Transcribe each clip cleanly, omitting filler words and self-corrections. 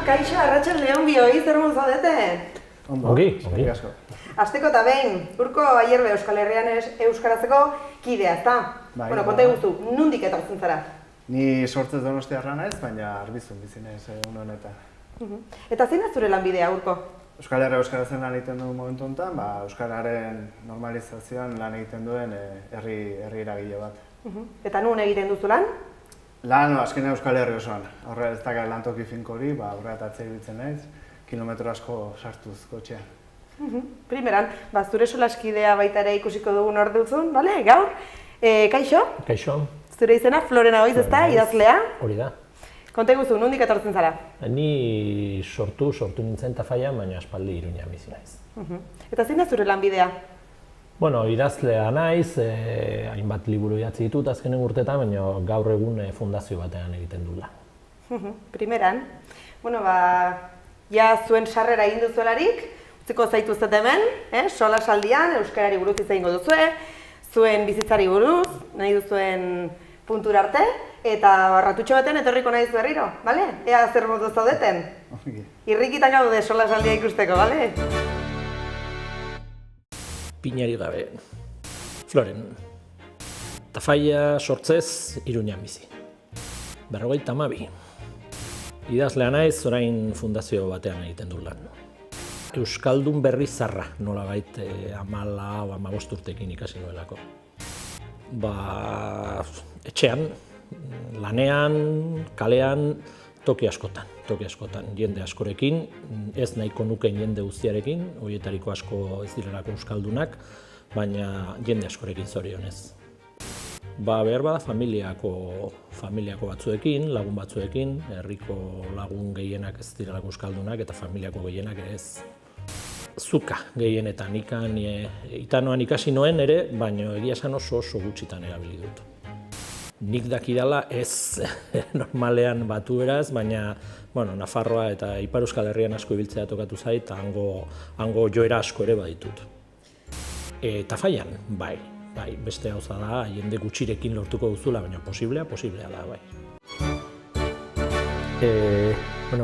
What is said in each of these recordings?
Kaixo, arratsaldeon bioi, zer modu zaudete? Ongi. Asteko eta behin, urko aierbe Euskal Herrian euskaratzeko kidea, ezta? Bueno, konta iguzu, nondik etortzen zara? Ni sortzez Donostiarra naiz, baina Arbizun bizi naiz une honetan. Eta zein da zure lanbidea, urko? Euskal Herria euskaratzen lan egiten duen momentu honetan, euskararen normalizazioan lan egiten duen herri eragile bat. Eta nun egiten duzu lan? Lan azkenean Euskal Herri osoan. Horre ez dakar lantoki finko hori, horre eta atzea ibiltzen naiz, kilometro asko sartuz kotxean. Primeran, zure solaskidea baita ere ikusiko dugun hor duzun, bale? Gaur, Kaixo? Kaixo. Zure izena Florena Oiz, ezta, idazlea? Hori da. Konta iguzu, nondik etortzen zara? Ni sortu nintzen Tafallan, baina aspaldi Iruñean bizi naiz. Eta zein da zure lanbidea? Bueno, idazlea naiz, hainbat liburu idatzi ditut azkenen urtetan, baina gaur egun fundazio batean egiten du lan. Primeran, bueno, ja zuen sarrera egin duzuelarik, utziko zaituztet hemen, solasaldian, euskarari buruz hitz egingo duzue, zuen bizitzari buruz, nahi duzuen puntura arte, eta ratutxo baten etorriko nahi zu berriro, bale? Ea zer modu zaudeten? Irrikitan gaude solasaldia ikusteko, bale? Pinari gabe. Floren. Tafalla sortzez Iruñean bizi. 52. Idazlea naiz, orain fundazio batean egiten du lan. Euskaldun berri zarra, nolabait 14 o 15 urtekin ikasi nuelako. Etxean, lanean, kalean, toki askotan, jende askorekin, ez nahiko nukeen jende guztiarekin, horietariko asko ez direlako euskaldunak, baina jende askorekin zorionez. Behar bada familiako batzuekin, lagun batzuekin, herriko lagun gehienak ez direlako euskaldunak eta familiako gehienak ere ez. Zuka gehienetan, itanoan ikasi noen ere, baina egia esan oso gutxitan erabili dut. Nik dakidala ez normalean batueraz, baina Nafarroa eta Ipar Euskal Herrian asko ibiltzea tokatu zait, hango joera asko ere baditut. Tafallan, bai, beste gauza da, jende gutxirekin lortuko duzula, baina posiblea da, bai.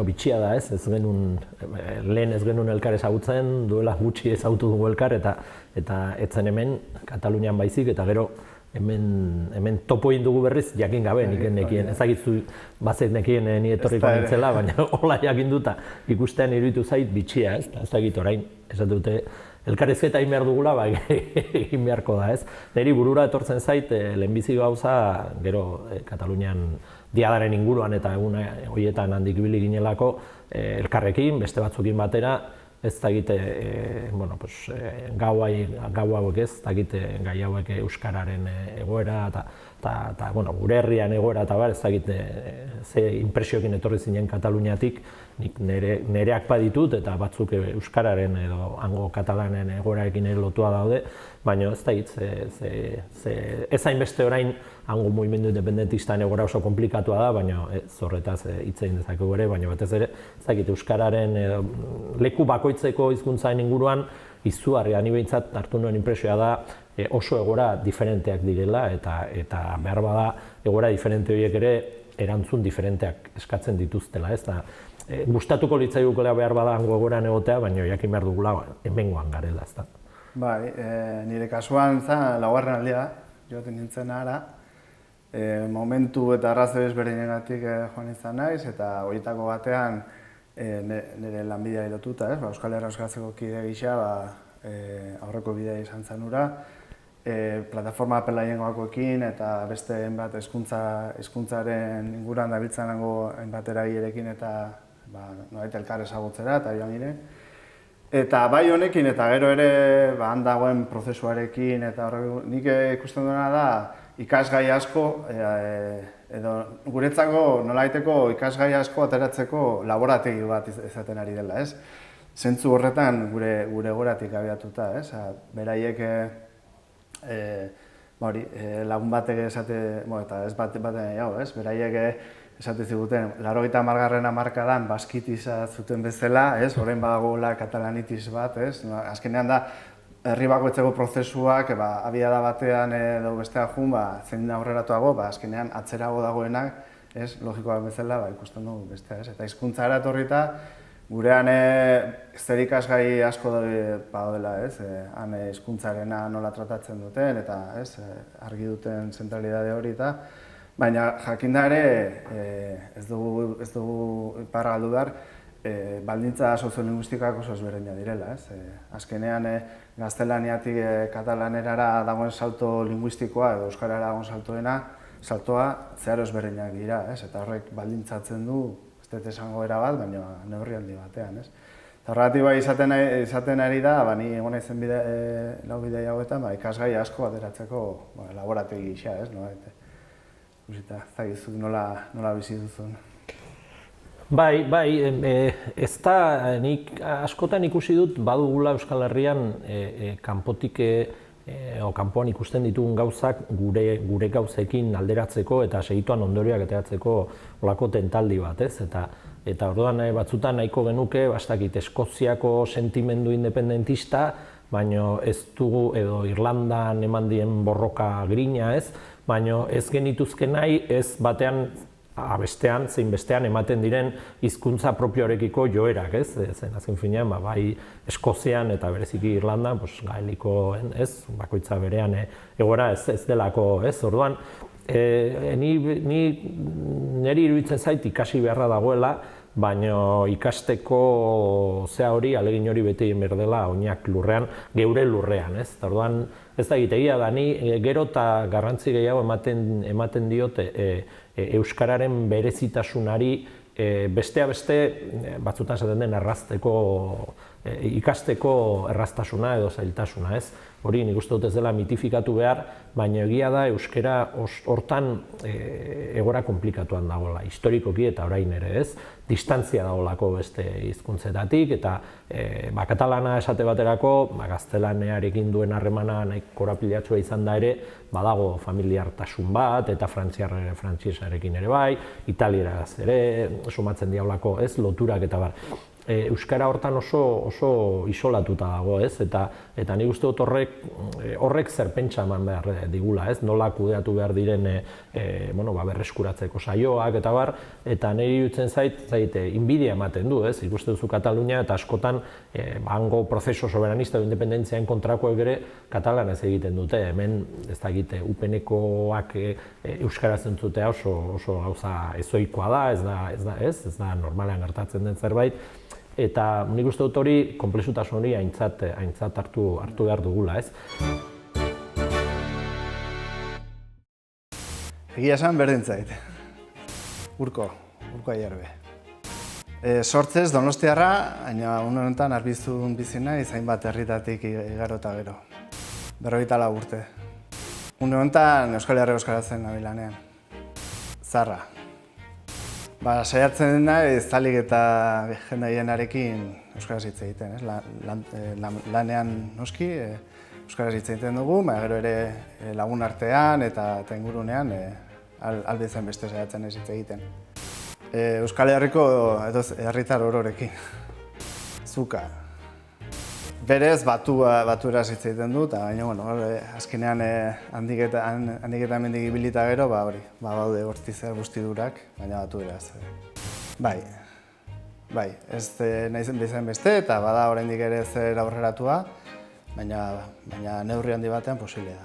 Bitxia da ez lehen ez genuen elkar ezagutzen, duela gutxi ezagutu dugu elkar, eta etzen hemen, Katalunian baizik, eta gero hemen topo egin dugu berriz, jakin gabe, nik nekien, ezagizu bazet nekien ni etorriko nintzela, baina hola jakin duta ikustean iruditu zait bitxia, ez dakit orain, esatu dute, elkarrizketa egin behar dugula, egin beharko da, ez. Neri burura etortzen zait, lehenbizi gauza, gero Katalunian diadaren inguruan eta egun horietan handik ibili ginelako, elkarrekin, beste batzukin batera, ez dakite, gau hauek ez, dakite gai hauek euskararen egoera eta gure herrian egoera eta ez dakite ze impresioekin etorri zinen Kataluniatik, nik nereak baditut eta batzuk euskararen edo hango katalanen egoerarekin lotua daude, baina ez dakit, ez hainbeste orain hango mugimendu independentistan egoera oso komplikatua da, baina horretaz hitz egin dezakegu ere, baina batez ere, ez dakit euskararen leku bakoitzeko hizkuntzaren inguruan izugarria, ni behintzat hartu nuen inpresioa da oso egoera diferenteak direla eta behar bada egoera diferente horiek ere erantzun diferenteak eskatzen dituztela, ez da. Gustatuko litzaigukela behar bada hango egoeran egotea, baina jakin behar dugula hemengoan garela, ez da. Bai, nire kasuan laugarren aldia, joaten nintzen ara, momentu eta arrazoi ezberdinegatik joan izan naiz, eta horietako batean nire lanbidea lotuta, Euskal Herria euskaratzeko kide gisa, aurreko bidea izan zen hura, plataforma apelaiengoakoekin eta beste hainbat hezkuntzaren inguruan dabiltzan hainbat eragilerekin eta nolabait elkar ezagutzera eta joan ginen. Eta bai honekin eta gero ere han dagoen prozesuarekin eta nik ikusten duena da ikasgai asko edo guretzako nolabaiteko ikasgai asko ateratzeko laborategi bat izaten ari dela, ez? Zentzu horretan gure egoeratik abiatuta, ez? Beraiek lagun batek esate, eta ez baten gehiago, ez? Beraiek esate ziguten, 80. hamarkadan baskitiza zuten bezala, ez? Orain badagoela katalanitis bat, ez? Azkenean da, herri bakoitzeko prozesuak, abiada batean edo bestean jun, zein aurreratuago, azkenean atzerago dagoenak ez, logikoa bezala, ikusten dugu bestea, ez? Eta hizkuntzara etorrita, gurean zer ikasgai asko badela, ez? Han hizkuntzarena nola tratatzen duten, eta argi duten zentralidade hori eta, baina jakinda ere ez dugu iparra galdu behar, baldintza soziolinguistikak oso ezberdinak direla, ez? Azkenean gaztelaniatik katalanerara dagoen salto linguistikoa edo euskarara dagoen saltoa zeharo ezberdinak dira, ez? Eta horrek baldintzatzen du, ez dut esango erabat, baina neurri handi batean, ez? Eta horregatik bai izaten ari da, ni egon naizen lau bidei hauetan, ikasgai asko ateratzeko laborategi gisa, ez? Ikusita, ez dakizu nola bizi duzun. Bai, ez da, nik askotan ikusi dut badugula Euskal Herrian kanpotik kanpoan ikusten ditugun gauzak gure gauzekin alderatzeko eta segituan ondorioak ateratzeko olako tentaldi bat, ez? Eta orduan batzutan nahiko genuke, bastakit, Eskoziako sentimendu independentista, baina ez dugu, edo Irlandan eman dien borroka grina, ez? Baina ez genituzke nahi, ez batean bestean, zein bestean ematen diren hizkuntza propioarekiko joerak, ez? Zen azken finean, bai Eskozian eta bereziki Irlandan, gaelikoen, ez? Bakoitza berean egoera ez delako, ez? Orduan, niri iruditzen zait ikasi beharra dagoela, baina ikasteko hori, alegin hori beti egin behar dela oinak lurrean, geure lurrean, ez? Orduan, ez da egia da, ni gero eta garrantzi gehiago ematen diote euskararen berezitasunari besteak beste, batzutan esaten den ikasteko erraztasuna edo zailtasuna, ez? Hori nik uste dut ez dela mitifikatu behar, baina egia da euskara hortan egora komplikatuan dagoela, historikoki eta orain ere, ez? Distantzia dagoelako beste hizkuntzetatik eta katalana esate baterako, gaztelanearekin duen harremana nahiko korapilatsua izan da ere, badago familiartasun bat eta frantsesarekin ere bai, italieraz ere, sumatzen diablako, ez? Loturak eta bar. Euskara hortan oso isolatuta dago, ez? Eta nik uste dut horrek zer pentsa eman behar digula, ez? Nola kudeatu behar diren berreskuratzeko saioak eta bar, eta niri iruditzen zait inbidia ematen du, ez? Ikuste duzu Katalunia eta askotan hango prozeso soberanista edo independentziaen kontrakoek ere katalanez egiten dute. Hemen ez da egite upenekoak euskaraz entzutea oso gauza ezoikoa da, ez da normalean gertatzen den zerbait. Eta nik uste dut hori, konplexutasun hori aintzat hartu behar dugula, ez? Egia esan berdin zait. Urko Aierbe. Sortzez Donostiarra, baina honetan Arbizun bizi naiz hainbat herritatik igaro eta gero. 44 urte. Honetan Euskal Herria euskaratzen nabilanean. Zarra. Saiatzen dena zalik eta jendeienarekin euskaraz hitz egiten, lanean noski euskaraz hitz egiten dugu, gero ere lagun artean eta ingurunean alde zen beste saiatzen ez hitz egiten. Euskal Herriko herritar ororekin. Zuka. Berez baturaz hitz egiten du, eta azkenean handik eta hemendik ibilita gero, baude hortizer guztidurak, baina baturaz. Bai, ez nahi bezain beste, eta bada oraindik ere zer aurreratua, baina neurri handi batean posible da.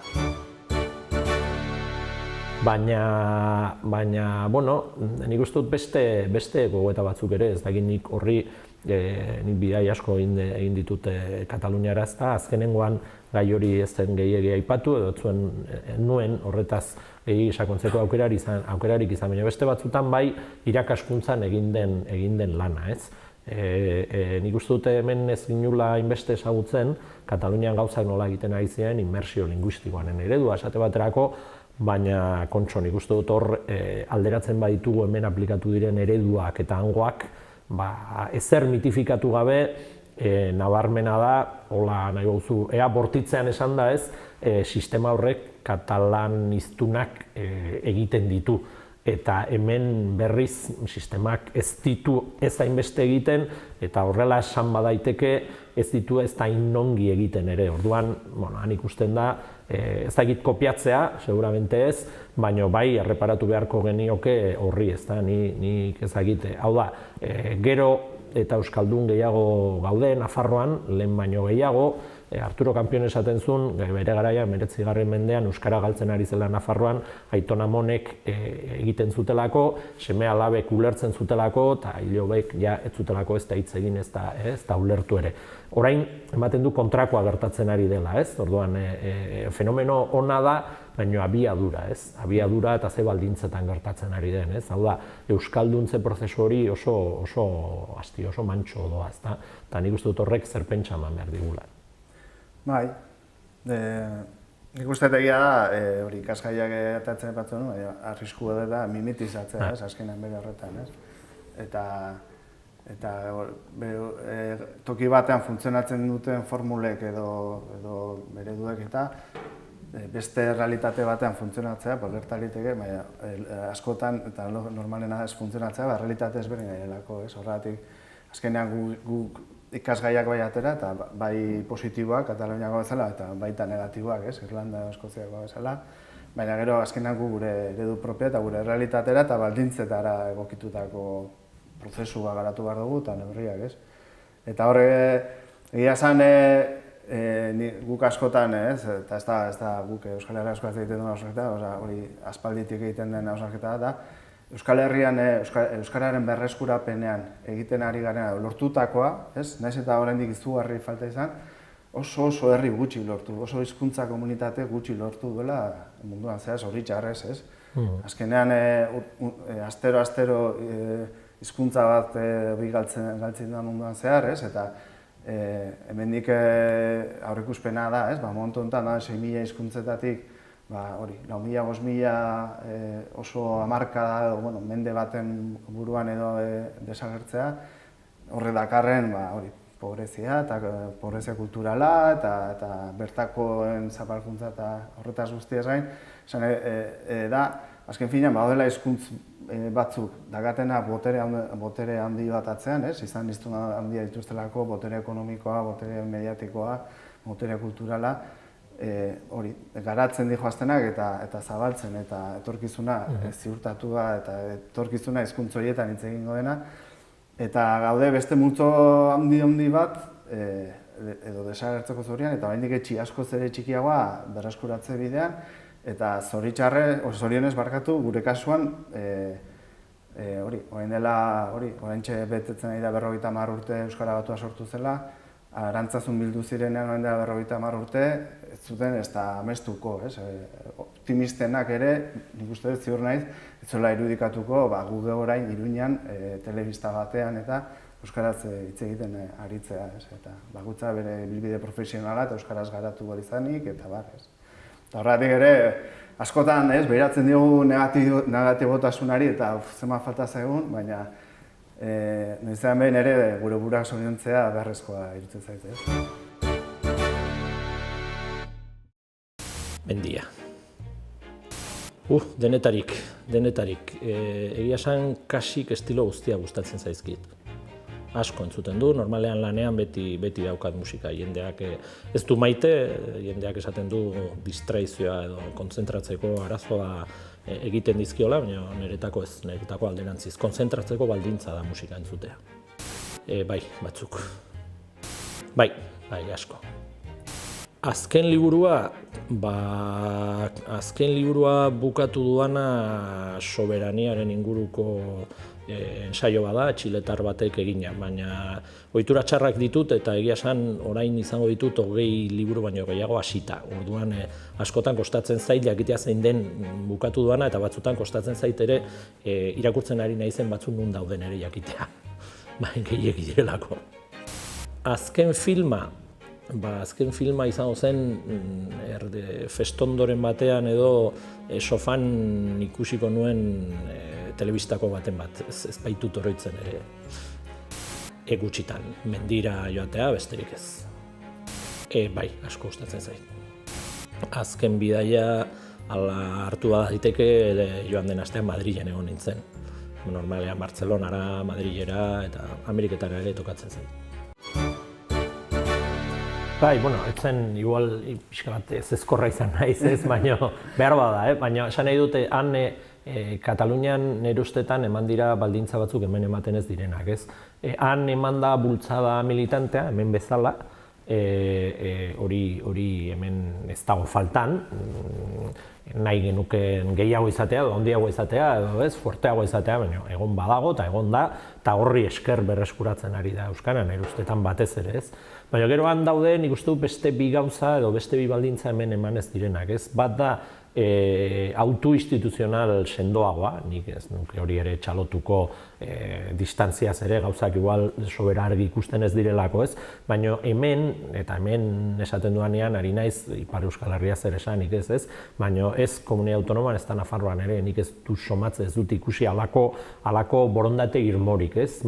Baina, nik uste dut beste gogoeta batzuk ere, ez dakit nik horri nik bidai asko egin ditut Kataluniaraz, eta azkenengoan gai hori ez zen gehiegi aipatu, edo nuen horretaz sakontzeko aukerarik izan, baina beste batzutan bai irakaskuntzan egin den lana, ez? Nik uste dut hemen ez ginula hainbeste ezagutzen, Katalunian gauzak nola egiten ari ziren immersio linguistikoaren eredua, esate baterako, baina kontxo nik uste dut hor alderatzen baditugu hemen aplikatu diren ereduak eta hangoak, ezer mitifikatu gabe, nabarmena da, hola nahi gauzu, ea bortitzean esan da ez, sistema horrek katalaniztunak egiten ditu. eta hemen berriz sistemak ez ditu ez hainbeste egiten, eta horrela esan badaiteke ez ditu ez da inongi egiten ere. Orduan, han ikusten da, ez dakit kopiatzea, seguramente ez, baina bai erreparatu beharko genioke horri, ez da, nik ez dakit. Hau da, gero eta euskaldun gehiago gaude Nafarroan, lehen baino gehiago, Arturo Kampion esaten zuen, bere garaian 19. mendean euskara galtzen ari zela Nafarroan, Aiton Amonek egiten zutelako, seme-alabek ulertzen zutelako, eta hilobek ja ez zutelako ez da hitz egin, ez da ulertu ere. Orain, ematen du kontrakoa gertatzen ari dela, ez? Orduan, fenomeno ona da, baina abiadura, ez? Abiadura eta ze baldintzetan gertatzen ari den, ez? Hau da, euskalduntze prozesu hori oso mantxo doa, ez da? Eta nik uste dut horrek zer pentsa eman behar digula. Bai, nik uste egia da, hori ikasgaiak atatzen batzen, arriskua dela mimetizatzea, azkenean bere horretan, ez? Eta toki batean funtzionatzen duten formulek edo bere duek eta beste realitate batean funtzionatzea, gerta liteke, baina askotan, eta normalena ez funtzionatzea, realitate ezberdin direlako, ez? Horregatik, azkenean guk ikasgaiak bai atera, eta bai positiboak, Kataluniako bezala, eta baita negatiboak, ez? Irlanda, Eskoziako bezala, baina gero azkenean gure eredu propia eta gure realitatera eta baldintzetara egokitutako prozesua garatu behar dugu eta neurriak, ez? Eta horre, egia esan guk askotan, ez? Eta ez da guk Euskal Herria askoaz egiten duen hausnarketa, hori aspalditik egiten den hausnarketa da, Euskal Herrian Euskararen berreskurapenean egiten ari garena lortutakoa, ez? Naiz eta oraindik izugarri falta izan, oso herri gutxi lortu, oso hizkuntza komunitate gutxi lortu duela munduan zehar, zoritxarrez, ez? Azkenean, astero hizkuntza bat galtzen da munduan zehar, ez? Eta hemendik aurreikuspena da, ez? Momentu honetan 6.000 hizkuntzetatik, hori, 4.000, 5.000 oso hamarkada edo, mende baten buruan edo desagertzea, horre dakarren, hori, pobrezia eta pobrezia kulturala eta bertakoen zapalkuntza eta horretaz guztiaz gain, esan da, azken finean, badela hizkuntz batzuk dagatena botere handi bat atzean, ez? Izan iztun handia dituztelako, botere ekonomikoa, botere mediatikoa, botere kulturala, hori, garatzen dihoaztenak eta zabaltzen eta etorkizuna ziurtatua eta etorkizuna hizkuntz horietan hitz egingo dena. Eta gaude beste multzo handi bat edo desagertzeko zorian eta oraindik askoz ere txikiagoa berreskuratze bidean eta zorionez barkatu gure kasuan oraintxe betetzen ari da 50 urte Euskara Batua sortu zela, Arantzazun bildu zirenean orain dela 50 urte, ez zuten ez da amestuko, optimistenak ere, nik uste dut ziur naiz, ez zola irudikatuko gu orain Iruñan telebista batean eta euskaraz hitz egiten aritzea, eta bakoitza bere ibilbide profesionala eta euskaraz garatu behar izanik, eta bar, ez. Eta horregatik ere, askotan, behiratzen diogu negatibotasunari eta zema falta zaigun, baina noizean behin ere gure buruak zoriontzea beharrezkoa iruditzen zait, ez? Mendia. Denetarik. Egia esan kasik estilo guztia gustatzen zaizkit. Asko entzuten du, normalean lanean beti daukat musika. Jendeak ez du maite, jendeak esaten du distraizioa edo kontzentratzeko arazoa egiten dizkiola, baina niretako ez, niretako alderantziz. Kontzentratzeko baldintza da musika entzutea. Bai, batzuk. Bai, asko. Azken liburua bukatu duana soberaniaren inguruko ensaio bada, txiletar batek egina, baina ohitura txarrak ditut eta egia esan orain izango ditut 20 liburu baino gehiago hasita. Orduan askotan kostatzen zait jakitea zein den bukatu duana eta batzutan kostatzen zait ere irakurtzen ari naizen batzuk nun dauden ere jakitea. Gehiegi direlako. Azken filma izango zen festondoren batean edo sofan ikusiko nuen telebistako baten bat, ez baitut oroitzen ere gutxitan, mendira joatea besterik ez. Bai, asko gustatzen zait. Azken bidaia ala hartu daiteke joan den astean Madrilen egon nintzen. Normalean Bartzelonara, Madrilera eta Ameriketara ere tokatzen zen. Bai, etzen igual pixka bat ez ezkorra izan naiz, baina behar bada, baina esan nahi dute han Katalunian nire ustetan eman dira baldintza batzuk hemen ematen ez direnak, ez? Han eman da bultzada militantea, hemen bezala, hori hemen ez dago faltan, nahi genukeen gehiago izatea, edo handiago izatea, edo ez, fuerteago izatea, baina egon badago eta egon da, eta horri esker berreskuratzen ari da Euskara, nire ustetan batez ere, ez? Baina gero han daude, nik uste dut beste bi gauza edo beste bi baldintza hemen eman ez direnak, ez? Bat da, autoinstituzional sendoagoa, nik ez nuke hori ere txalotuko distantziaz ere gauzak igual sobera argi ikusten ez direlako, ez? Baina hemen, eta hemen esaten duanean, ari naiz Ipar Euskal Herria zer esanik ez, baina ez komunitate autonomoan ez da Nafarroan ere, nik ez du somatzen, ez dut ikusi halako borondate irmorik, ez?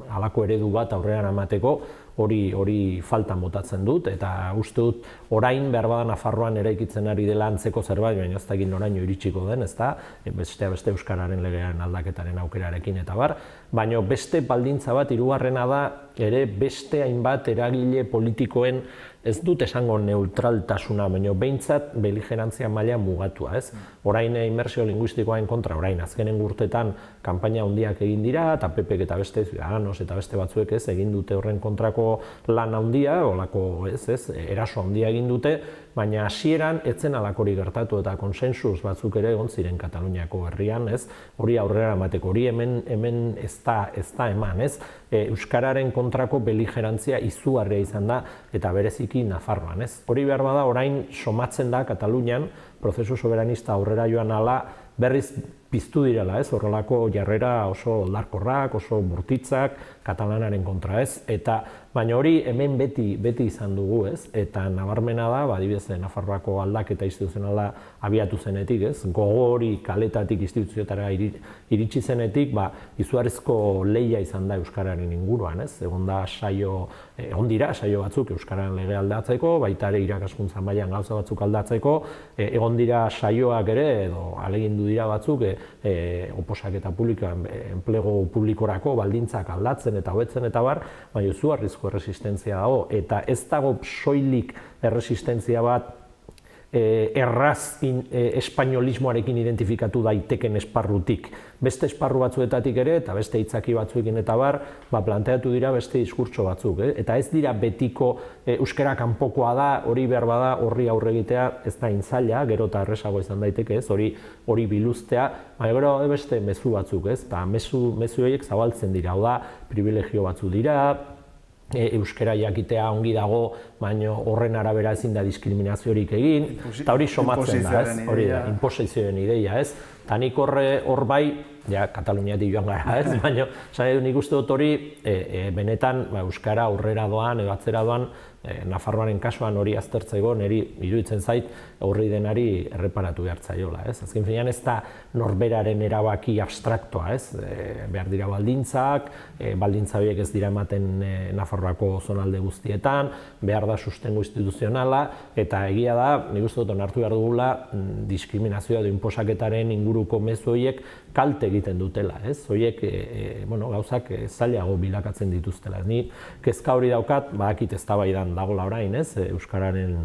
Halako eredu bat aurrean emateko, hori faltan botatzen dut, eta uste dut orain behar bada Nafarroan eraikitzen ari dela antzeko zerbait, baina ez dakit noraino iritsiko den, ez da, beste Euskararen legearen aldaketaren aukerarekin eta bar, baina beste baldintza bat, hirugarrena da, ere beste hainbat eragile politikoen ez dut esango neutraltasuna, baina behintzat beligerantzia maila mugatua, ez? Orain inmersio linguistikoaren kontra, orain azkenen urtetan kanpaina handiak egin dira, eta PPek eta beste Ciudadanos eta beste batzuek ez egin dute horren kontrako lan handia, olako eraso handia egin dute, baina hasieran etzen alakori gertatu eta konsensus batzuk ere egon ziren Kataluniako herrian, ez? Hori aurrera emateko, hori hemen ez da eman, ez? Euskararen kontrako beligerantzia izugarria izan da eta bereziki Nafarroan, ez? Hori behar bada orain somatzen da Katalunian prozesu soberanista aurrera joan ala berriz piztu direla, ez? Horrelako jarrera oso oldarkorrak, oso bortitzak katalanaren kontra, ez? Eta baina hori hemen beti izan dugu, ez? Eta nabarmena da, adibidez Nafarroako aldaketa instituzionala abiatu zenetik, ez? Gogo hori kaletatik instituzioetara iritsi zenetik, izugarrizko lehia izan da Euskararen inguruan, ez? Egon dira saio batzuk Euskararen lege aldatzeko, baita ere irakaskuntza mailan gauza batzuk aldatzeko, egon dira saioak ere, edo ahalegindu dira batzuk, oposaketa publikoan, enplegu publikorako baldintzak aldatzen eta hobetzen eta bar, baina izugarrizko erresistentzia dago, eta ez dago soilik erresistentzia bat erraz espainolismoarekin identifikatu daiteken esparrutik. Beste esparru batzuetatik ere, eta beste hitzaki batzuekin eta bar, planteatu dira beste diskurtso batzuk. Eta ez dira betiko euskara kanpokoa da, hori behar bada, horri aurre egitea ez da intzaila, gero eta erresago izan daiteke, ez, hori biluztea, baina gero beste mezu batzuk, ez, eta mezu horiek zabaltzen dira, hau da, privilegio batzu dira, euskara jakitea ongi dago, baina horren arabera ezin da diskriminaziorik egin, eta hori somatzen da, ez? Hori da, inposizioen ideia, ez? Eta nik hor bai, Kataluniatik joan gara, ez? Baina, nik uste dut hori, benetan euskara aurrera doan, edo atzera doan, Nafarroaren kasuan hori aztertzeko, niri iruditzen zait horri denari erreparatu behar zaiola, ez? Azken finean ez da norberaren erabaki abstraktoa, ez? Behar dira baldintzak, baldintza horiek ez dira ematen Nafarroako zonalde guztietan, behar da sustengo instituzionala, eta egia da, nik uste dut onartu behar dugula, diskriminazioa edo inposaketaren inguruko mezu horiek kalte egiten dutela, ez? Horiek, gauzak zailago bilakatzen dituztela. Ni kezka hori daukat, badakit eztabaidan dagoela orain, ez? Euskararen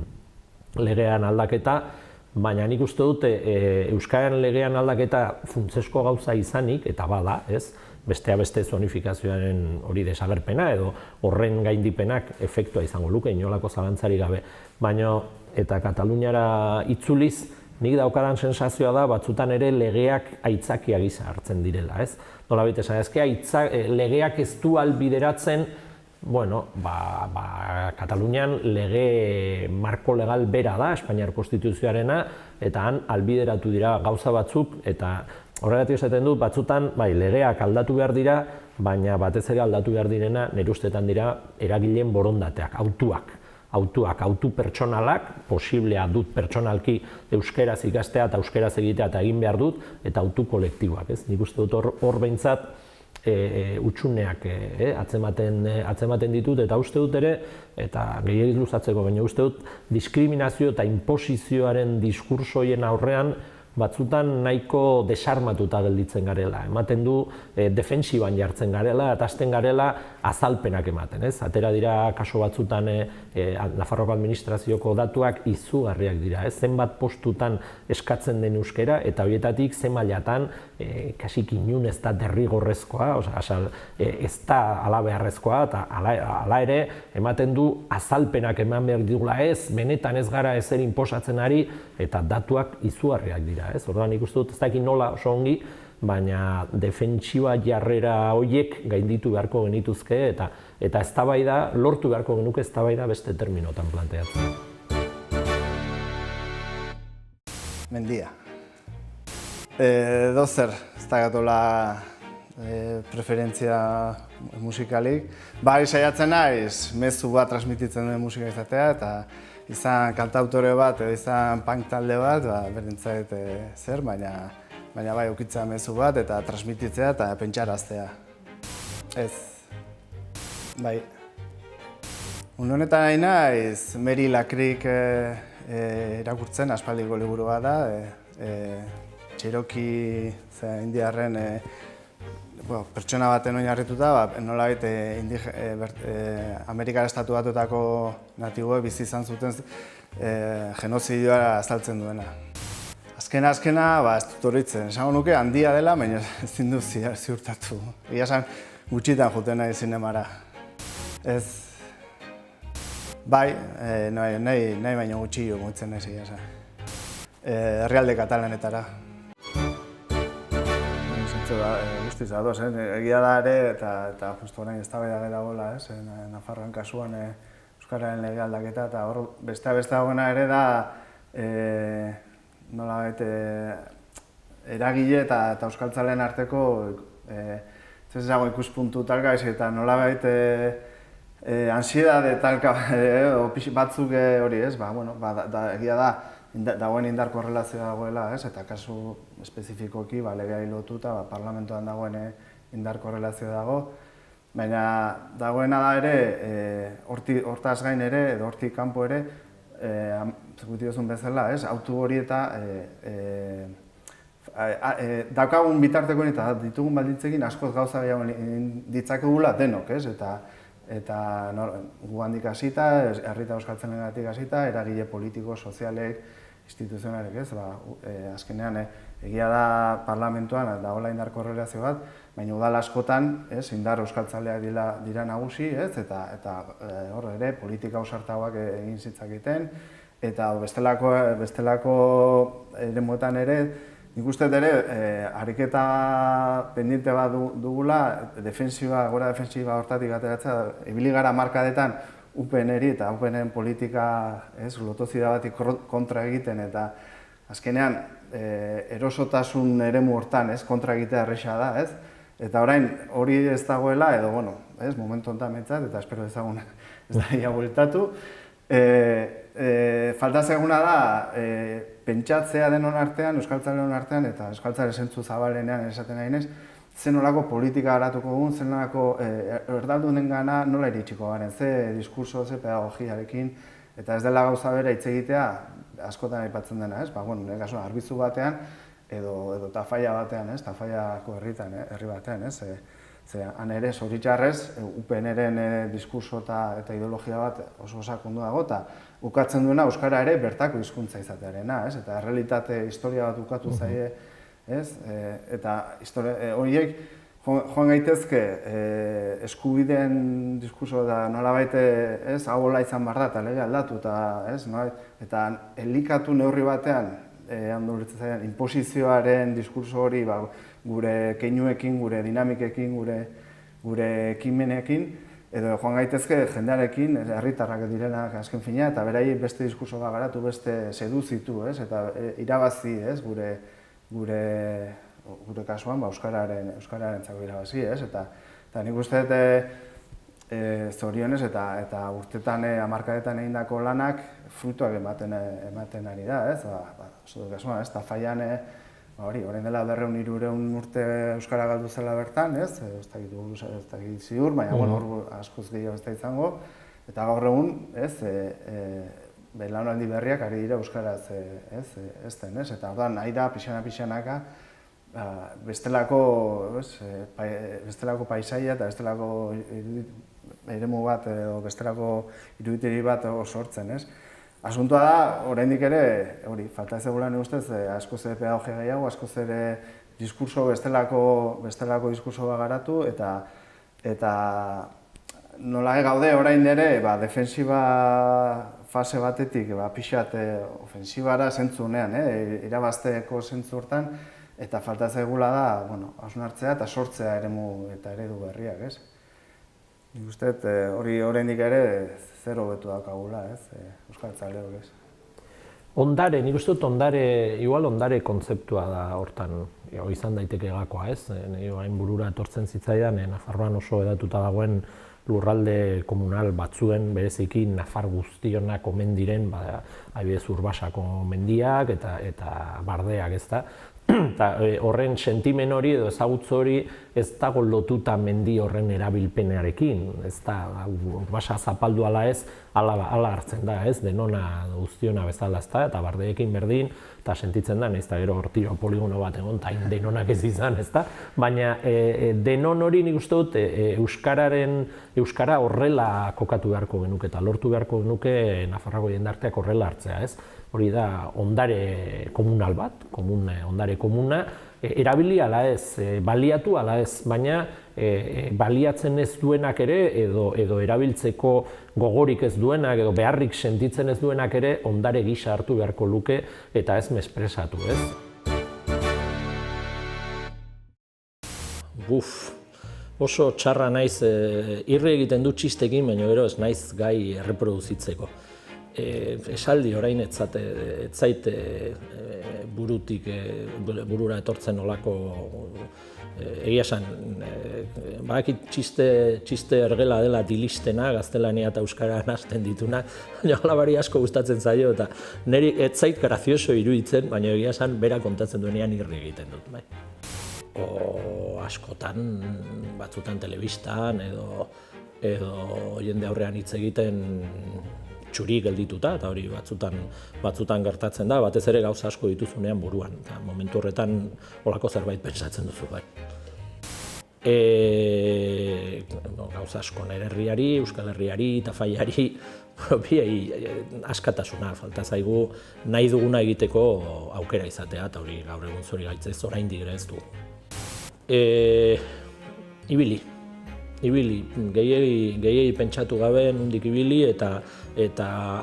legean aldaketa, baina nik uste dute Euskararen legean aldaketa funtsesko gauza izanik, eta bada, ez? Besteak beste zonifikazioaren hori desagerpena edo horren gaindipenak efektua izango luke, inolako zalantzarik gabe. Baina, eta Kataluniara itzuliz, nik daukadan sensazioa da, batzutan ere legeak aitzakia gisa hartzen direla, ez? Nolabait esan, legeak ez du albideratzen, Katalunian lege marko legal bera da, Espainiar Konstituzioarena, eta han albideratu dira gauza batzuk, eta horregatik esaten dut, batzutan, legeak aldatu behar dira, baina batez ere aldatu behar direna, nire ustetan dira, eragileen borondateak, autu pertsonalak, posiblea dut pertsonalki euskeraz ikastea eta euskeraz egitea eta egin behar dut, eta autu kolektiboak, ez? Nik uste dut hor behintzat, utsuneak atzematen ditut, eta uste dut ere, eta gehiagiz luzatzeko, baina uste dut diskriminazio eta inposizioaren diskursoien aurrean batzutan nahiko desarmatuta gelditzen garela. Ematen du defensiban jartzen garela, eta hasten garela azalpenak ematen. Atera dira kaso batzutan Nafarroako administrazioko datuak izugarriak dira. Zenbat postutan eskatzen den euskera, eta horietatik ze mailatan kasik inun ez da derrigorrezkoa, ez da halabeharrezkoa, eta hala ere ematen du azalpenak eman behar digula benetan ez gara ezer inposatzen ari, eta datuak izugarriak dira. Orduan nik uste dut ez dakit nola oso ongi, baina defentsiba jarrera horiek gainditu beharko genituzke, eta eztabaida lortu beharko genuke eztabaida beste terminotan planteatzen. Mendia. Dozer, ez da gatola preferentzia musikalik. Bai, saiatzen naiz, mezu bat transmititzen duen musika izatea, eta izan kantautore bat edo izan punk talde bat, berdintzait zer, baina bai ukitzea mezu bat eta transmititzea eta pentsaraztea. Ez. Bai. Une honetan nahi naiz, Mary Lakrik irakurtzen, aspaldiko liburu bat da, Cherokee indiarren pertsona baten oinarrituta, nolabait Amerikar Estatu Batuetako natiboek bizi izan zuten genozidioa azaltzen duena. Azkena, ez dut horitzen, esango nuke handia dela, baina ezin du ziurtatu. Egia esan gutxitan joaten nahi zinemara. Ez. Bai, nahi baino gutxillo mugitzen nahi egia esan. Herrialde katalanetara. Guztiz ados, egia da ere, eta justu orain eztabaida dagoela, Nafarroan kasuan euskararen lege aldaketa, eta hor beste dagoena ere da nolabait eragile eta euskaltzaleen arteko ez dago ikuspuntu talka, eta nolabait ansiedade talka batzuk hori, egia da dagoen indar korrelazioa dagoela, eta kasu espezifikoki legeari lotuta parlamentoan dagoen indar korrelazioa dago, baina dagoena da ere, hortaz gain ere, edo hortik kanpo ere, zekuti duzun bezala, autu hori eta daukagun bitartekoen eta ditugun baldintzekin askoz gauza gehiago ditzakegula denok, eta gu handik hasita, herrita euskaltzalengatik hasita, eragile politiko, sozialek, instituzionalek, azkenean egia da parlamentuan dagoela indar korrelazio bat, baina udal askotan indar euskaltzaleak dira nagusi, eta hor ere politika ausartagoak egin zitzaketen, eta bestelako eremuetan ere, nik uste ere, ariketa pendiente bat dugula, gora defensiba hortatik ateratzea, ibili gara markadetan UPN-eri eta UPN-en politika lotozida batik kontra egiten, eta azkenean erosotasun eremu hortan kontra egitea erresa da, eta orain hori ez dagoela, edo, momentu honetan mentzat, eta espero ezagun ez da ia bueltatu, falta zeguna da, pentsatzea denon artean, euskaltzaleon artean, eta euskaltzale zentzu zabalenean esaten nahi nez, zen nolako politika garatuko dugun, zen nolako erdaldunen gana nola iritsiko garen, ze diskurso, ze pedagogiarekin, eta ez dela gauza bera hitz egitea askotan aipatzen dena, nire kasuan arbizu batean, edo Tafaia batean, Tafaiako herri batean, han ere, zoritxarrez, UPN-eren diskurso eta ideologia bat oso sakondu dago, eta ukatzen duena euskara ere bertako hizkuntza izatearena, eta errealitate historia bat ukatu zaie, eta horiek joan gaitezke eskubideen diskurso da nolabait ahola izan behar da eta lege aldatu, eta elikatu neurri batean, inposizioaren diskurso hori gure keinuekin, gure dinamikekin, gure ekimenekin, edo joan gaitezke jendearekin, herritarrak direnak azken fina, eta berai beste diskurso bat garatu, beste seduzitu, eta irabazi gure kasuan euskararen zako irabazi, eta nik uste zorionez eta urtetan, hamarkadetan egindako lanak fruituak ematen ari da, Tafaian Hori, orain dela 200-300 urte euskara galdu zela bertan, ez? Ez dakit ziur, baina hor askoz gehiago ez da izango. Eta gaur egun, ez? Belaunaldi berriak ari dira euskaraz ezten, ez? Eta orduan, nahi da pixanaka bestelako paisaia eta bestelako eremu bat edo bestelako iruditegi bat sortzen, ez? Asuntoa da, oraindik ere, hori, falta ez egula nire ustez, askoz ere pedagogia gehiago, askoz ere diskurso bestelako diskurso bat garatu, eta nola gaude orain ere, defensiba fase batetik, pixat ofensibara zentzunean, irabazteko zentzu hortan, eta falta ez egula da, hausnartzea eta sortzea eremu eta eredu berriak, ez? Nik uste, hori oraindik ere zero betu daukagula, ez? Euskaltzaleok, ez? Ondare, nik uste dut igual ondare kontzeptua da hortan, izan daiteke gakoa, ez? Hain burura etortzen zitzaidan, Nafarroan oso edatuta dagoen lurralde komunal batzuen, bereziki Nafar guztionak omen diren, adibidez Urbasako mendiak eta bardeak, ezta? Eta horren sentimen hori edo ezagutz hori ez dago lotuta mendi horren erabilpenarekin, ez da, Urbasa zapaldu ala ez, ala hartzen da, ez, denona guztiona bezala, ezta, eta bardeekin berdin, eta sentitzen da, ez da, gero hortiro poligono bat egon, eta denonak ez izan, ez da, baina denon hori nik uste dut euskara horrela kokatu beharko genuke, eta lortu beharko genuke Nafarroako jendarteak horrela hartzea, ez? Hori da ondare komunal bat, ondare komuna, erabili ala ez, baliatu ala ez, baina baliatzen ez duenak ere, edo erabiltzeko gogorik ez duenak, edo beharrik sentitzen ez duenak ere, ondare gisa hartu beharko luke eta ez mespresatu, ez? Oso txarra naiz, irri egiten du txistekin, baina gero ez naiz gai erreproduzitzeko. Esaldi orain ez zait burura etortzen olako egia esan, badakit txiste ergela dela dilistena, gaztelania eta euskara hasten dituna, baina alabari asko gustatzen zaio eta niri ez zait grazioso iruditzen, baina egia esan bera kontatzen duenean irri egiten dut. Askotan, batzutan telebistan edo jende aurrean hitz egiten txuri geldituta, eta hori batzutan gertatzen da, batez ere gauza asko dituzunean buruan, eta momentu horretan holako zerbait pentsatzen duzu bai. Gauza asko nire herriari, Euskal Herriari, Tafaiari, biei askatasuna, falta zaigu nahi duguna egiteko aukera izatea, eta hori gaur egun zori gaitzez oraindik ere ez du. Ibili, gehiegi pentsatu gabe nondik ibili eta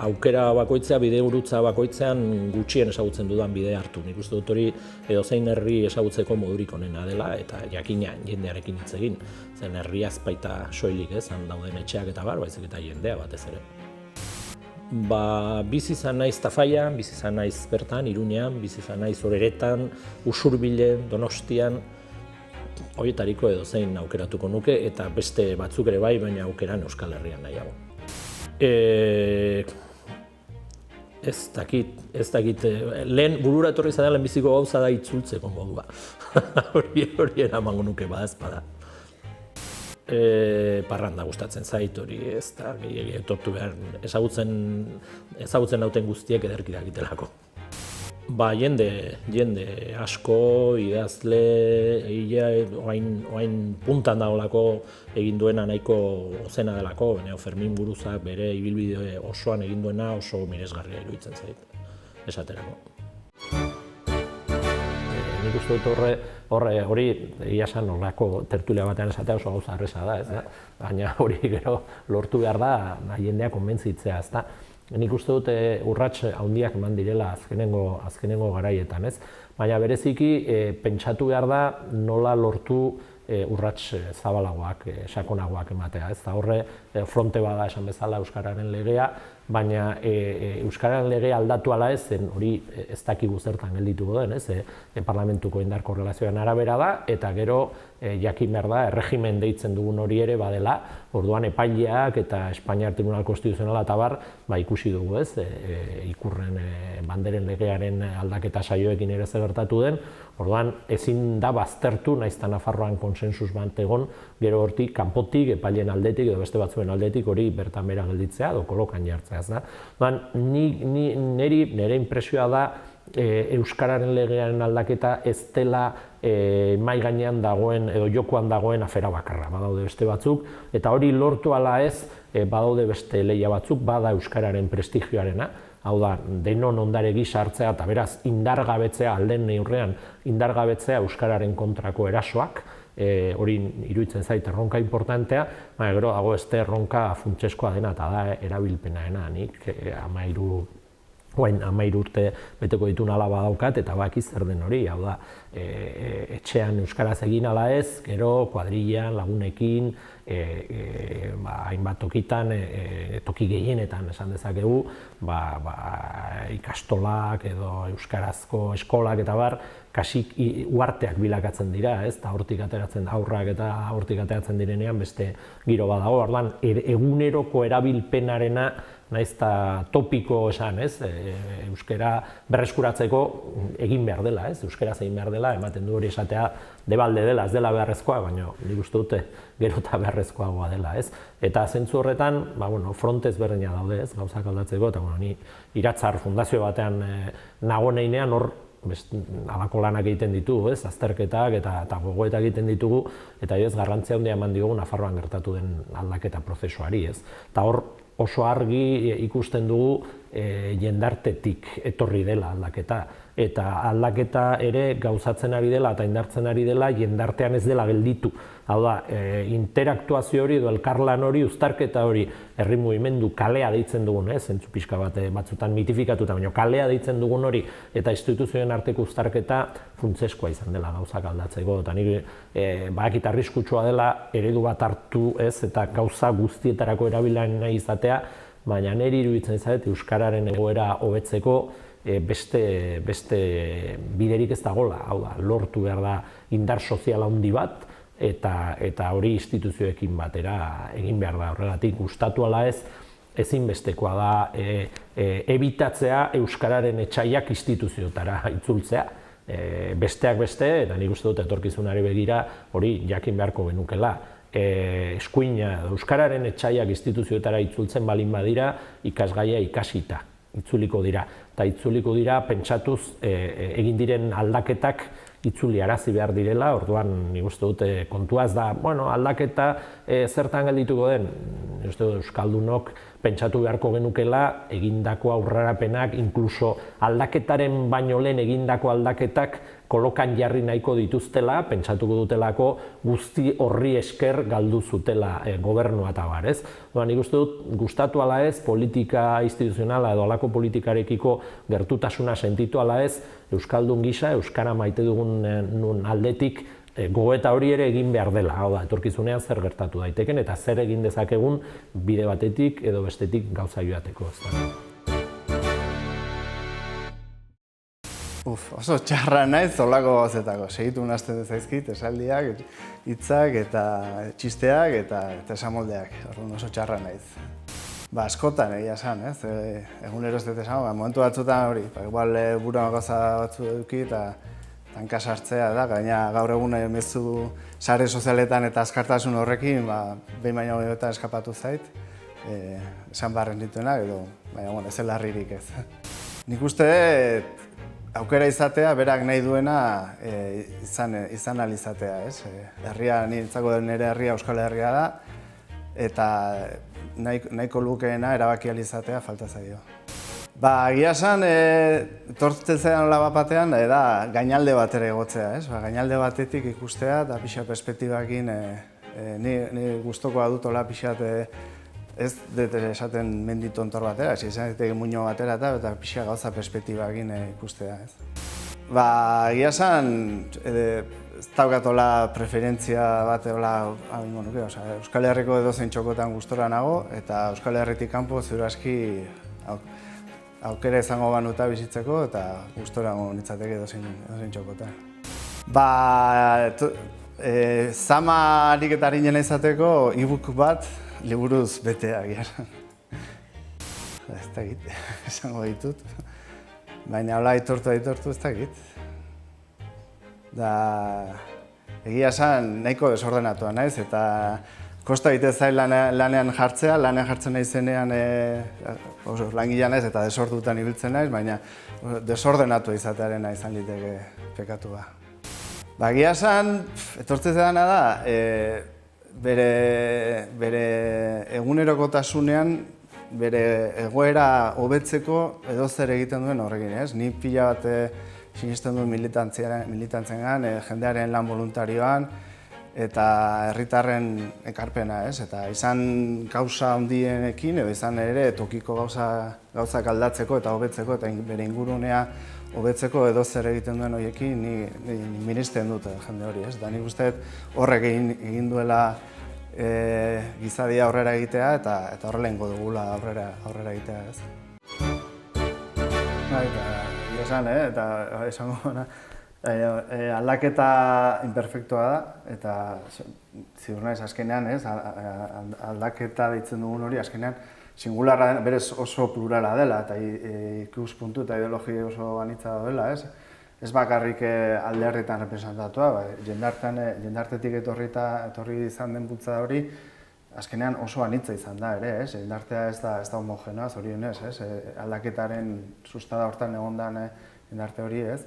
aukera bakoitzea, bide gurutza bakoitzean gutxien ezagutzen dudan bide hartu. Nik uste dut hori edozein herri ezagutzeko modurik onena dela eta jakina jendearekin hitz egin. Zen herria ez baita soilik ez, han dauden etxeak eta baizik eta jendea batez ere. Bizi izan naiz Tafaian, bizi izan naiz bertan, Iruñean, bizi izan naiz Oreretan, Usurbilen, Donostian, horietariko edozein aukeratuko nuke eta beste batzuk ere bai, baina aukeran Euskal Herrian nahiago. Ez dakit, lehen burura etorri zaten lehenbiziko gauza da itzultzeko modua. Hori eramango nuke badazpada. Parranda gustatzen zait hori, ez da gehiegi etortu behar, ezagutzen nauten guztiek ederki dakitelako. Jende asko, idazle, oain puntan dagoelako egin duena nahiko zena delako, baina Fermin Buruzak bere ibilbide osoan egin duena oso miresgarria iruditzen zait, esaterako. Nik uste dut hori egia esan horrelako tertulia batean esatea oso gauza erreza da, ez da? Baina hori gero lortu behar da jendea konbentzitzea, ez da? Nik uste dut urrats handiak eman direla azkenengo garaietan, ez? Baina bereziki pentsatu behar da nola lortu urrats zabalagoak, sakonagoak ematea, ez? Horre fronte bada esan bezala Euskararen legea, baina euskararen lege aldatu ala ez, hori ez dakigu zertan geldituko den, parlamentuko indar korrelazioan arabera da, eta gero jakin behar da, erregimen deitzen dugun hori ere badela, orduan epaileak eta Espainiar Tribunal Konstituzionala eta bar, ikusi dugu ikurren banderen legearen aldaketa saioekin ere zer gertatu den, orduan ezin da baztertu, nahiz eta Nafarroan konsensus bat egon, gero hortik, kanpotik, epaileen aldetik edo beste batzuen aldetik hori bertan bera gelditzea edo kolokan jartzea, ez da. Nire impresioa da euskararen legearen aldaketa ez dela mahai gainean dagoen edo jokoan dagoen afera bakarra, badaude beste batzuk, eta hori lortu ala ez, badaude beste lehia batzuk, bada euskararen prestigioarena, hau da, denon ondare gisa hartzea eta beraz indargabetzea, alden neurrean indargabetzea euskararen kontrako erasoak, hori iruditzen zait erronka importantea, baina gero dago este erronka funtseskoa dena eta da erabilpenaena, nik 13 urte beteko ditun alaba daukat eta baki zer den hori, hau da, etxean euskaraz egin ala ez, gero kuadrillan, lagunekin, hainbat tokitan, toki gehienetan esan dezakegu, ikastolak edo euskarazko eskolak eta bar, kasik uarteak bilakatzen dira, eta hortik ateratzen aurrak eta hortik ateratzen direnean beste giro badago, orduan eguneroko erabilpenarena nahiz eta topiko esan, euskara berreskuratzeko egin behar dela, euskaraz egin behar dela, ematen du hori esatea debalde dela, ez dela beharrezkoa, baina nik uste dute gero eta beharrezkoagoa dela, Eta zentzu horretan, frontez berdina daude, gauzak aldatzeko, eta ni Iratzar fundazio batean nago neinean hor alako lanak egiten ditugu, azterketak eta gogoetak egiten ditugu, eta garrantzia handia eman diogu Nafarroan gertatu den aldaketa prozesuari, Eta hor oso argi ikusten dugu jendartetik etorri dela aldaketa. Eta aldaketa ere gauzatzen ari dela eta indartzen ari dela jendartean ez dela gelditu. Hau da, interaktuazio hori edo elkarlan hori, uztarketa hori, herri mugimendu kalea deitzen dugun, zentzu pixka bat batzutan mitifikatuta, baina kalea deitzen dugun hori eta instituzioen arteko uztarketa funtseskoa izan dela gauzak aldatzeko. Eta nik badakit arriskutsua dela eredu bat hartu eta gauza guztietarako erabilan nahi izatea, baina niri iruditzen zait euskararen egoera hobetzeko beste biderik ez dagoela, hau da, lortu behar da indar sozial handi bat, eta hori instituzioekin batera egin behar da. Horregatik gustatu ala ez, ezinbestekoa da ebitatzea euskararen etsaiak instituzioetara itzultzea. Besteak beste, eta nik uste dut etorkizunari begira hori jakin beharko genukela. Eskuina, euskararen etsaiak instituzioetara itzultzen balin badira, ikasgaia ikasita itzuliko dira. Eta itzuliko dira pentsatuz egin diren aldaketak itzuli arazi behar direla, orduan nik uste dute kontua ez da, aldaketa zertan geldituko den, nik uste dut euskaldunok pentsatu beharko genukela egindako aurrerapenak, inkluso aldaketaren baino lehen egindako aldaketak kolokan jarri nahiko dituztela, pentsatuko dutelako guzti horri esker galdu zutela gobernua eta bar, Nik uste dut gustatu ala ez, politika instituzionala edo halako politikarekiko gertutasuna sentitu ala ez, euskaldun gisa, euskara maite dugun aldetik gogoeta hori ere egin behar dela, hau da, etorkizunean zer gertatu daiteken eta zer egin dezakegun bide batetik edo bestetik gauza joateko. Oso txarra naiz olako gauzetako, segitu nazten zaizkit, esaldiak, hitzak eta txisteak eta esamoldeak, oso txarra naiz. Askotan egia esan, egunero ez dut esan, momentu batzutan hori, igual buruan gauza batzu eduki eta hanka sartzea da, gaina gaur egun mezu sare sozialetan eta azkartasun horrekin, behin baino gehiagotan eskapatu zait, esan barren dituenak edo, baina ez larririk ez. Nik uste aukera izatea, berak nahi duena izan alizatea, Herria, niretzako nire herria Euskal Herria da, eta nahiko lukeena erabaki alizatea falta zaio. Egia esan, etortzen zaidan hola batean, da gainalde bat ere egotzea, gainalde batetik ikustea eta pixa perspektibakin ni gustokoa dut hola pixat ez dut esaten mendi tontor batera, izan daiteke muino batera eta pixa gauza perspektibakin ikustea. Egia esan, ez daukatola preferentzia bat nuke, Euskal Herriko edozein txokotan gustora nago, eta Euskal Herritik kanpo ziur aski aukera izango banuta bizitzeko, eta gustora nitzateke edozein txokotan. Zama ariketa harinena izateko e-book bat liburuz betea agian. Ez dakit, esango ditut. Baina hola aitortu ez dakit. Egia esan nahiko desordenatua naiz eta kosta egiten zain lanean jartzen nahi zenean langilea naiz eta desordutan ibiltzen naiz, baina desordenatua izatearena izan liteke pekatua. Egia esan, etortzen dena da, bere egunerokotasunean, bere egoera hobetzeko edozer egiten duen horrekin, ez? Ni pila bat sinisten duen militantzengan, jendearen lan voluntarioan eta herritarren ekarpena, ez? Eta izan gauza handienekin edo izan ere tokiko gauzak aldatzeko eta hobetzeko eta bere ingurunea hobetzeko edozer egiten duen horiekin ni miristen dut jende hori, ez? Eta nik uste horrek egin duela gizadia aurrera egitea eta horrela ingo dugula aurrera egitea, ez? Eta esango aldaketa imperfektua da, eta ziur naiz azkenean, aldaketa deitzen dugun hori azkenean singularra berez oso plurala dela eta ikuspuntu eta ideologia oso anitza dela, ez? Ez bakarrik alderritan representatua, jendartetik etorri izan den bultzada hori, azkenean oso anitza izan da ere, ez? Jendartea ez da homogenoa, zorionez, ez? Aldaketaren sustada hortan egondan jendarte hori, ez?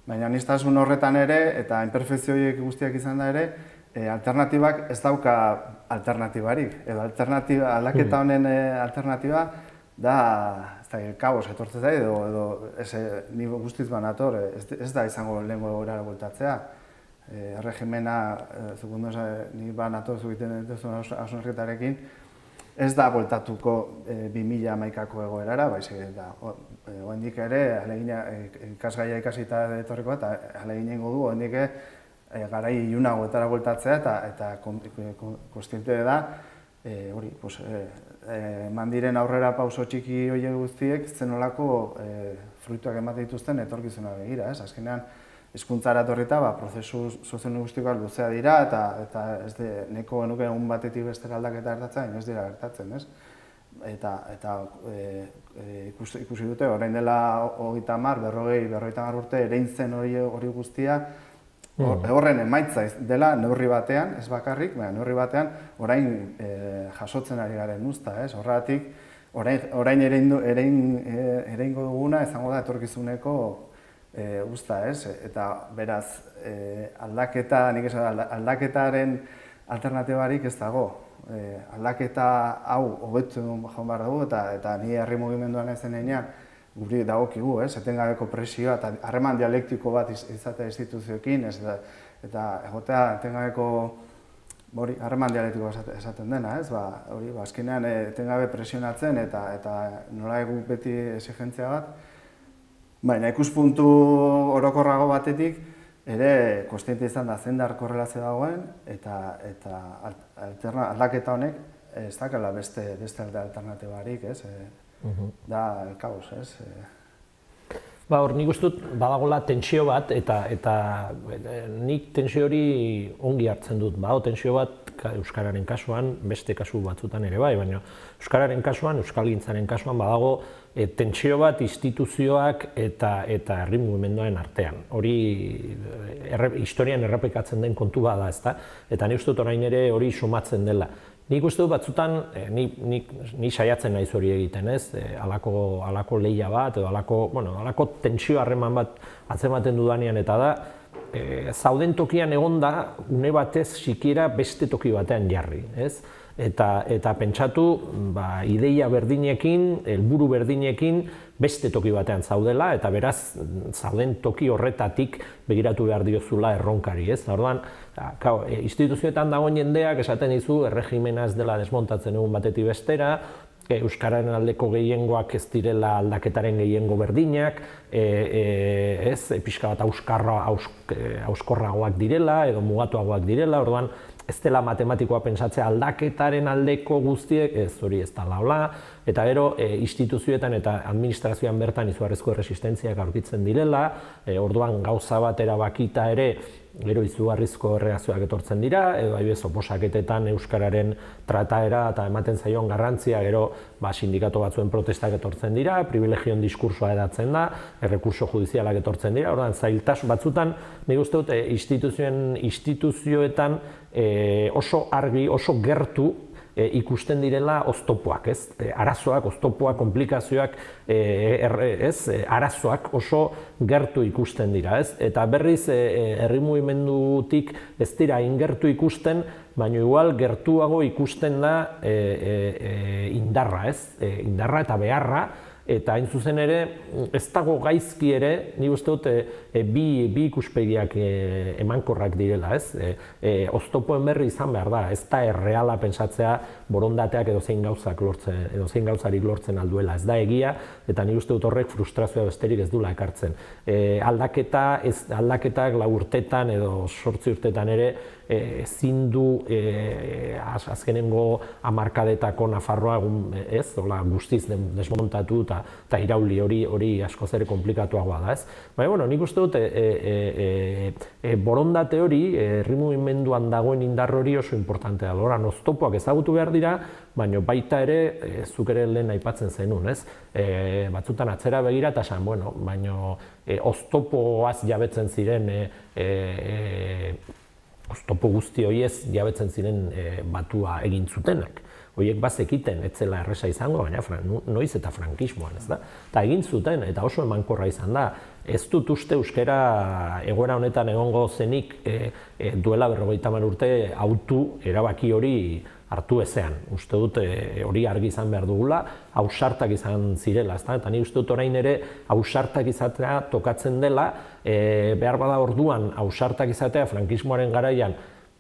Baina aniztasun horretan ere, eta imperfekzio horiek guztiak izan da ere, alternatibak ez dauka alternatibarik, edo aldaketa honen alternatiba da kaos etortzen zait, edo ni guztiz banator, ez da izango lehengo egoerara bueltatzea. Erregimena, zukundu ni banator zugiten duzun hausnarketarekin, ez da bueltatuko 2011ko egoerara, baizik da. Oraindik ere, ikasgaia ikasita etorriko eta ahalegin egingo du, oraindik garai ilunagoetara bueltatzea eta kontziente da, eman diren aurrera pauso txiki horiek guztiek zenolako fruituak ematen dituzten etorkizuna begira, ez? Azkenean, hezkuntzara etorrita, prozesu soziolinguistikoak luzea dira eta ez neko genuke egun batetik bestera aldaketa gertatzen, ez dira gertatzen, ez? Eta ikusi dute, orain dela 30, 40 urte erein zen hori guztia, horren emaitza dela neurri batean, ez bakarrik, baina neurri batean orain jasotzen ari garen uzta, ez? Horregatik, orain ereingo duguna izango da etorkizuneko uzta, ez? Eta beraz, aldaketaren alternatibarik ez dago. Aldaketa hau hobetu joan behar dugu eta ni herri mugimenduan ezen heinean guri dagokigu, etengabeko presioa eta harreman dialektiko bat izatea instituzioekin, eta egotea etengabeko harreman dialektiko esaten dena, azkenean etengabe presionatzen eta nola egu beti exigentzia bat. Baina ikuspuntu orokorrago batetik ere kontziente izan da zendar korrelazio dagoen eta aldaketa honek ez dakela beste alternatibarik, ez? Da kaos, ez? Hor nik uste dut badagoela tentsio bat eta nik tentsio hori ongi hartzen dut. Badago tentsio bat euskararen kasuan, beste kasu batzutan ere bai, baina euskararen kasuan, euskalgintzaren kasuan badago tentsio bat instituzioak eta herri mugimenduaren artean. Hori historian errepikatzen den kontu bada, ezta? Eta nik uste dut orain ere hori sumatzen dela. Nik uste dut batzutan, ni saiatzen naiz hori egiten, ez? Halako lehia bat edo halako tentsio harreman bat atzematen dudanean eta da, zauden tokian egonda une batez sikiera beste toki batean jarri, ez? Eta pentsatu ideia berdinekin, helburu berdinekin beste toki batean zaudela eta beraz zauden toki horretatik begiratu behar diozula erronkari, ez? Orduan, instituzioetan dagoen jendeak esaten dizu erregimena ez dela desmontatzen egun batetik bestera, euskararen aldeko gehiengoak ez direla aldaketaren gehiengo berdinak, pixka bat auskorragoak direla edo mugatuagoak direla, orduan ez dela matematikoa pentsatzea aldaketaren aldeko guztiek, ez hori ez da laula, eta gero instituzioetan eta administrazioan bertan izugarrizko erresistentziak aurkitzen direla, orduan gauza bat erabakita ere gero izugarrizko erreakzioak etortzen dira, edo adibidez oposaketetan euskararen trataera eta ematen zaion garrantzia gero sindikatu batzuen protestak etortzen dira, privilegioen diskursoa edatzen da, errekurso judizialak etortzen dira, orduan zailtasun batzutan nik uste dut instituzioetan oso argi, oso gertu ikusten direla oztopoak, ez? Arazoak, oztopoak, konplikazioak, arazoak oso gertu ikusten dira, ez? Eta berriz herri mugimendutik ez dira ingertu ikusten, baina igual gertuago ikusten da indarra, ez? Indarra eta beharra, eta hain zuzen ere, ez dago gaizki ere, nik uste dut bi ikuspegiak emankorrak direla, ez? Oztopoen berri izan behar da, ez da erreala pentsatzea borondateak edo zein gauzarik lortzen alduela, ez da egia, eta nik uste dut horrek frustrazioa besterik ez duela ekartzen. Aldaketak 4 urtetan edo 8 urtetan ere ezin du azkenengo hamarkadetako Nafarroa guztiz desmontatu eta irauli hori askoz ere konplikatuagoa da, ez? Baina, nik uste dut borondate hori, herri mugimenduan dagoen indar hori oso importantea da. Horan, oztopoak ezagutu behar dira, baina baita ere, zuk ere lehen aipatzen zenun, ez? Batzutan atzera begira eta esan, baina oztopoaz jabetzen ziren oztopo guzti horiez jabetzen ziren batua egin zutenak. Horiek bazekiten ez zela erresa izango, baina noiz eta frankismoan, ez da? Eta egin zuten, eta oso emankorra izan da. Ez dut uste euskara egoera honetan egongo zenik duela 50 urte autu erabaki hori hartu ezean. Uste dut hori argi izan behar dugula, ausartak izan zirela, ezta? Eta ni uste dut orain ere ausartak izatea tokatzen dela, behar bada orduan ausartak izatea frankismoaren garaian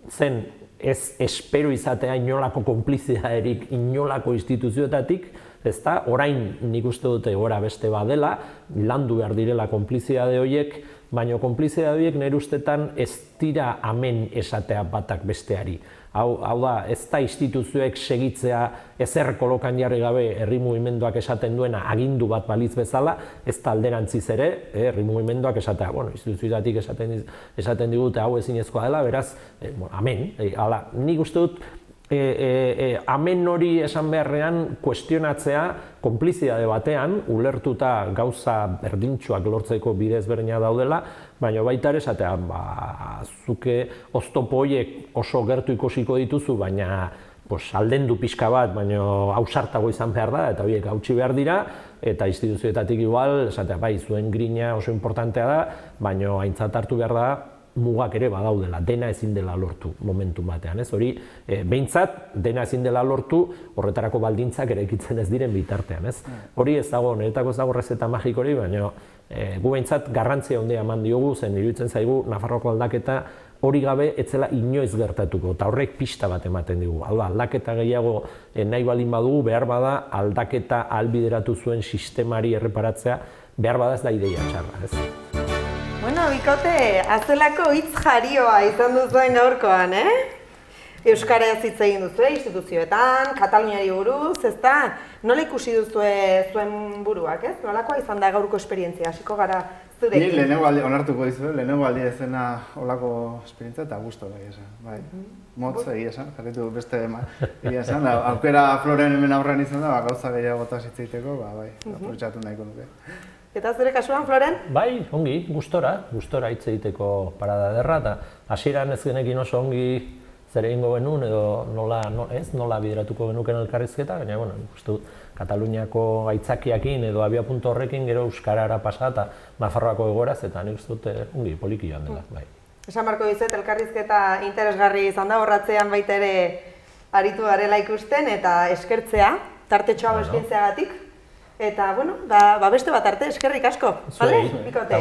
zen ez espero izatea inolako konplizidaderik inolako instituzioetatik, ezta? Orain nik uste dut egoera beste badela, landu behar direla konplizidade horiek, baina konplizidade horiek nire ustetan ez dira amen esatea batak besteari. Hau da, ez da instituzioek segitzea ezer kolokan jarri gabe herri mugimenduak esaten duena agindu bat balitz bezala, ez da alderantziz ere, herri mugimenduak esatea, instituzioetatik esaten digute hau ezinezkoa dela, beraz, amen. Nik uste dut, amen hori esan beharrean kuestionatzea konplizidade batean, ulertuta gauza berdintsuak lortzeko bide ezberdina daudela, baina baita ere esatea, zuke oztopo horiek oso gertu ikusiko dituzu, baina aldendu pixka bat, baina ausartago izan behar da, eta horiek hautsi behar dira, eta instituzioetatik igual, esatea, zuen grina oso importantea da, baina aintzat hartu behar da, mugak ere badaudela, dena ezin dela lortu momentu batean, ez? Hori, behintzat, dena ezin dela lortu, horretarako baldintzak eraikitzen ez diren bitartean, ez? Hori ez dago, niretako ez dago rezeta magikori, baina gu behintzat garrantzia handia eman diogu, zen iruditzen zaigu Nafarroako aldaketa hori gabe ez zela inoiz gertatuko, eta horrek pista bat ematen digu. Hau da, aldaketa gehiago nahi baldin badugu, behar bada aldaketa ahalbideratu zuen sistemari erreparatzea, behar bada ez da ideia txarra, ez? Bueno, bikote, azelako hitz jarioa izan duzuen gaurkoan, Euskaraz hitz egin duzue, instituzioetan, Kataluniari buruz, ezta? Nola ikusi duzue zuen buruak, ez? Nolakoa izan da gaurko esperientzia, hasiko gara zurekin? Ni lehenengo aldi, onartuko dizue, lehenengo aldi ezena olako esperientzia eta gusto egia esan, bai. Motz egia esan, jarritu beste egia esan, aukera Floren hemen aurrean izan da, gauza gehiagotaz hitz egiteko, bai, aprobetxatu nahiko nuke. Eta zure kasuan, Floren? Bai, ongi, gustora hitz egiteko parada ederra, eta hasieran ez genekin oso ongi zer egingo genuen edo nola bideratuko genuken elkarrizketa, baina, uste dut, Kataluniako gaitzakiakin edo abiapuntu horrekin gero euskarara pasa eta Nafarroako egoraz, eta nik uste dut ongi poliki joan dela, bai. Esan barko dizuet, elkarrizketa interesgarri izan da, horratzean baita ere aritu garela ikusten eta eskertzea, tartetxoa eskaintzeagatik. Eta, beste bat arte, eskerrik asko, bale? Bikote.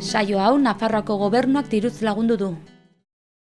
Saio hau Nafarroako gobernuak diruz lagundu du.